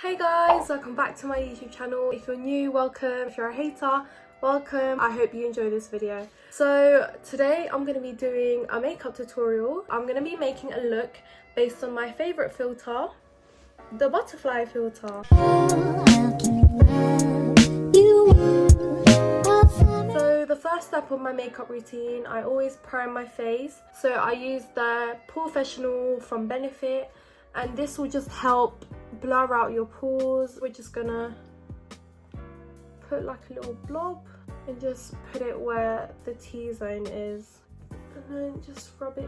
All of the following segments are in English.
Hey guys, welcome back to my YouTube channel. If you're new, welcome. If you're a hater, welcome. I hope you enjoy this video. So today I'm going to be doing a makeup tutorial. I'm going to be making a look based on my favourite filter, the butterfly filter. So the first step of my makeup routine, I always prime my face. So I use the Professional from Benefit, and this will just help blur out your pores. We're just gonna put like a little blob and just put it where the T-zone is, and then just rub it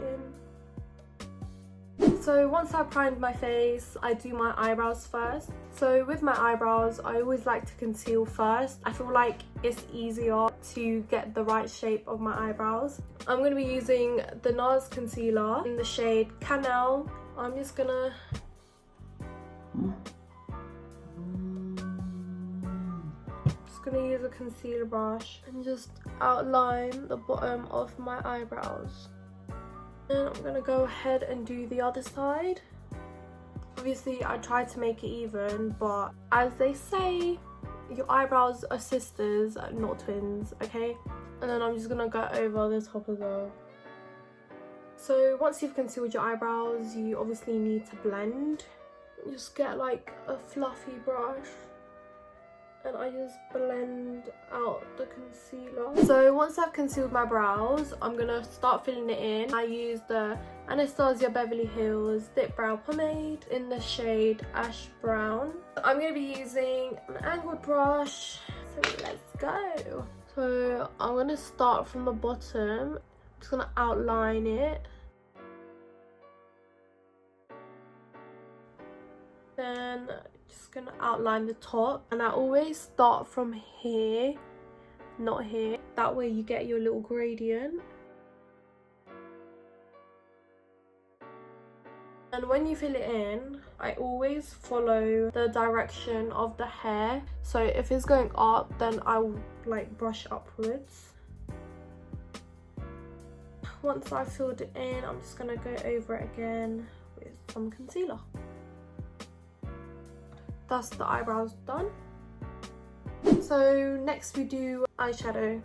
in. So once I've primed my face, I do my eyebrows first. So with my eyebrows, I always like to conceal first. I feel like it's easier to get the right shape of my eyebrows. I'm going to be using the NARS concealer in the shade Canal. I'm just gonna use a concealer brush and just outline the bottom of my eyebrows. And I'm gonna go ahead and do the other side. Obviously I tried to make it even, but as they say, your eyebrows are sisters, not twins, okay? And then I'm just gonna go over the top as well. So once you've concealed your eyebrows, you obviously need to blend. Just get like a fluffy brush and I just blend out the concealer. So once I've concealed my brows, I'm gonna start filling it in. I use the Anastasia Beverly Hills Dip Brow Pomade in the shade Ash Brown. I'm gonna be using an angled brush, so let's go. So I'm gonna start from the bottom. I'm just gonna outline it. Then just gonna outline the top, and I always start from here, not here. That way you get your little gradient. And when you fill it in, I always follow the direction of the hair. So if it's going up, then I'll like brush upwards. Once I've filled it in, I'm just gonna go over it again with some concealer. That's the eyebrows done. So next we do eyeshadow.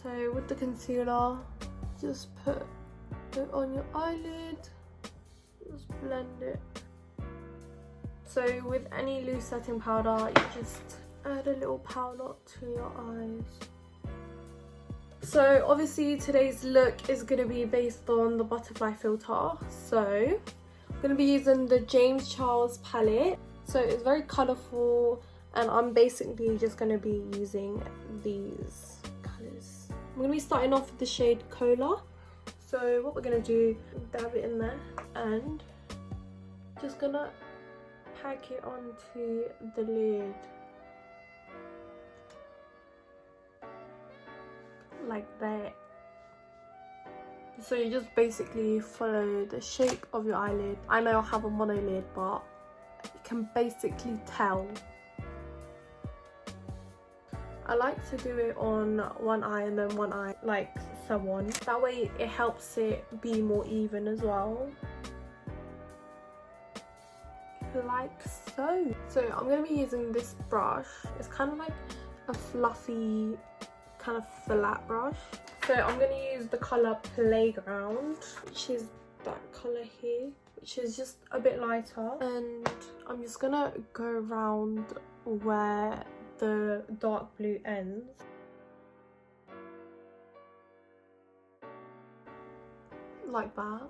So with the concealer, just put it on your eyelid, just blend it. So with any loose setting powder, you just add a little powder to your eyes. So obviously today's look is going to be based on the butterfly filter. So I'm going to be using the James Charles palette. So it's very colourful, and I'm basically just going to be using these colours. I'm going to be starting off with the shade Cola. So what we're going to do, dab it in there and just going to pack it onto the lid. Like that. So you just basically follow the shape of your eyelid. I know I have a mono lid, but you can basically tell. I like to do it on one eye and then one eye, like so on. That way it helps it be more even as well. Like so. So I'm going to be using this brush. It's kind of like a fluffy, kind of flat brush. So I'm going to use the colour Playground, which is that colour here, which is just a bit lighter, and I'm just gonna go around where the dark blue ends. Like that.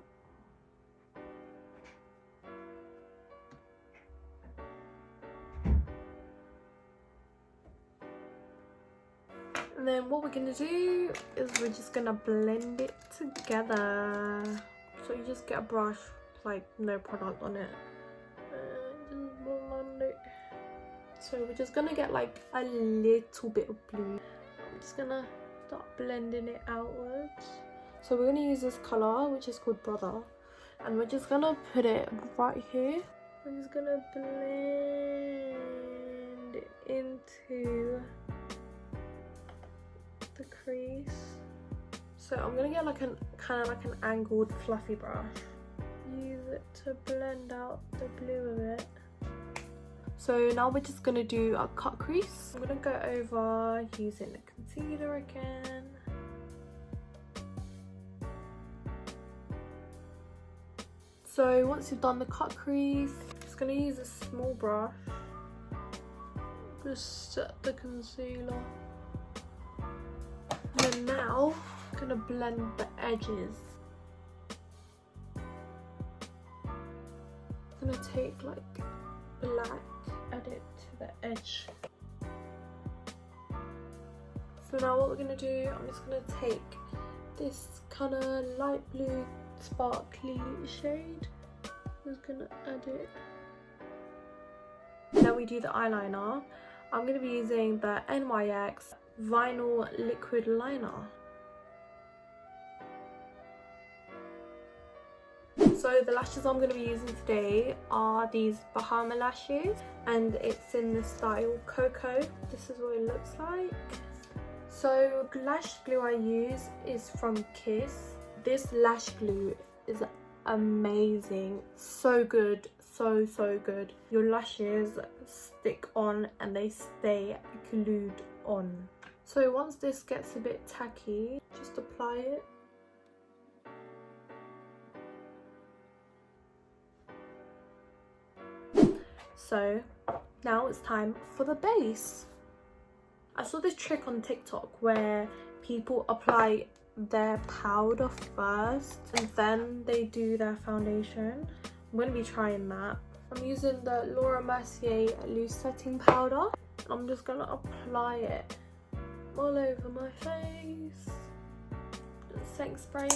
And then what we're gonna do is we're just gonna blend it together. So you just get a brush, like no product on it, and just blend it. So we're just gonna get like a little bit of blue. I'm just gonna start blending it outwards. So we're gonna use this colour, which is called Brother, and we're just gonna put it right here. I'm just gonna blend it into the crease. So I'm gonna get like an kind of like an angled fluffy brush. Use it to blend out the blue of it. So now we're just gonna do a cut crease. I'm gonna go over using the concealer again. So once you've done the cut crease, just gonna use a small brush. Just set the concealer. And then now I'm gonna blend the edges. I'm gonna take like black, add it to the edge. So now what we're gonna do, I'm just gonna take this kind of light blue sparkly shade. I'm just gonna add it. Now we do the eyeliner. I'm gonna be using the NYX Vinyl Liquid Liner. So the lashes I'm going to be using today are these Bahama lashes, and it's in the style Cocoa. This is what it looks like. So lash glue I use is from Kiss. This lash glue is amazing, so good, so good. Your lashes stick on and they stay glued on. So once this gets a bit tacky, just apply it. So now it's time for the base. I saw this trick on TikTok where people apply their powder first and then they do their foundation. I'm going to be trying that. I'm using the Laura Mercier loose setting powder and I'm just going to apply it all over my face. Setting spray.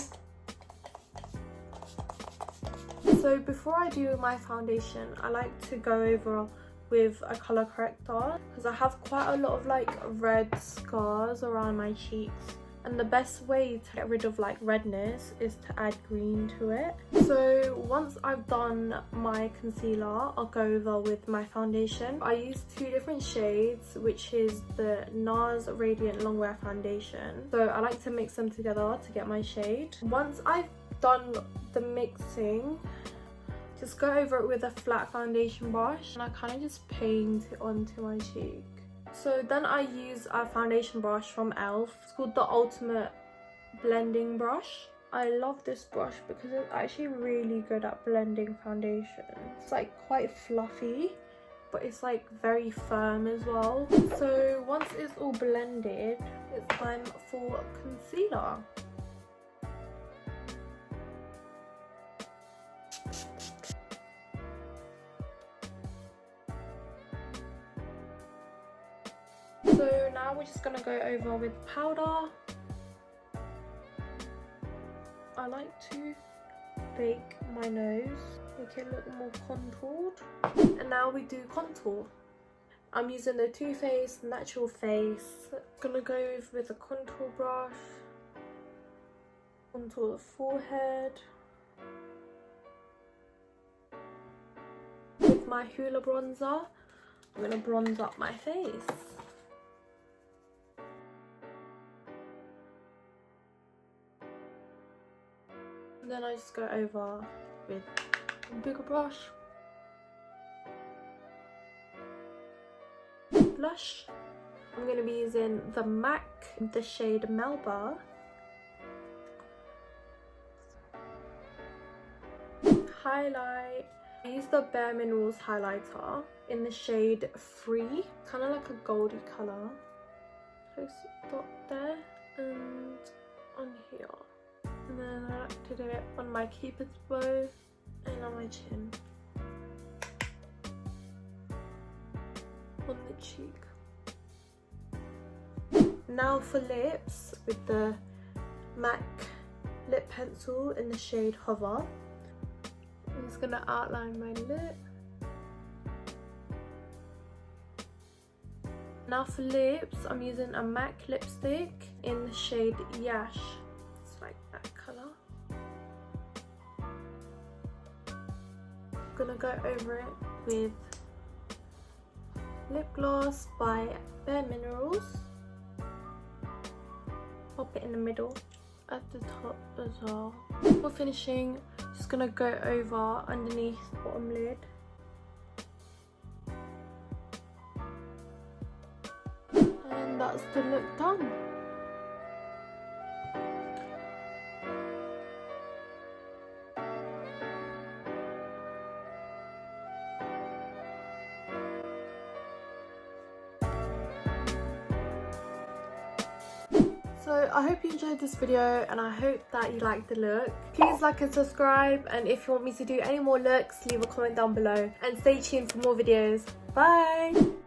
So before I do my foundation, I like to go over with a colour corrector because I have quite a lot of like red scars around my cheeks, and the best way to get rid of like redness is to add green to it. So once I've done my concealer, I'll go over with my foundation. I use two different shades, which is the NARS Radiant Longwear Foundation. So I like to mix them together to get my shade. Once I've done the mixing, just go over it with a flat foundation brush and I kind of just paint it onto my cheek. So then I use a foundation brush from ELF. It's called the Ultimate Blending Brush. I love this brush because it's actually really good at blending foundation. It's like quite fluffy, but it's like very firm as well. So once it's all blended, it's time for concealer. So now we're just gonna go over with powder. I like to bake my nose, make it look more contoured. And now we do contour. I'm using the Too Faced Natural Face. Gonna go with a contour brush, contour the forehead. With my Hoola bronzer, I'm gonna bronze up my face. And then I just go over with a bigger brush. Blush. I'm going to be using the MAC, the shade Melba. Highlight. I use the Bare Minerals highlighter in the shade Free, kind of like a goldy colour. Place a dot there and on here. And then I like to do it on my cupid's bow and on my chin. On the cheek. Now for lips, with the MAC lip pencil in the shade Hover. I'm just going to outline my lip. Now for lips, I'm using a MAC lipstick in the shade Yash. It's like that colour. I'm going to go over it with lip gloss by Bare Minerals. Pop it in the middle, at the top as well. For finishing, just gonna go over underneath the bottom lid. that's the look done. So I hope you enjoyed this video and I hope that you liked the look. Please like and subscribe, and if you want me to do any more looks, leave a comment down below and stay tuned for more videos. Bye!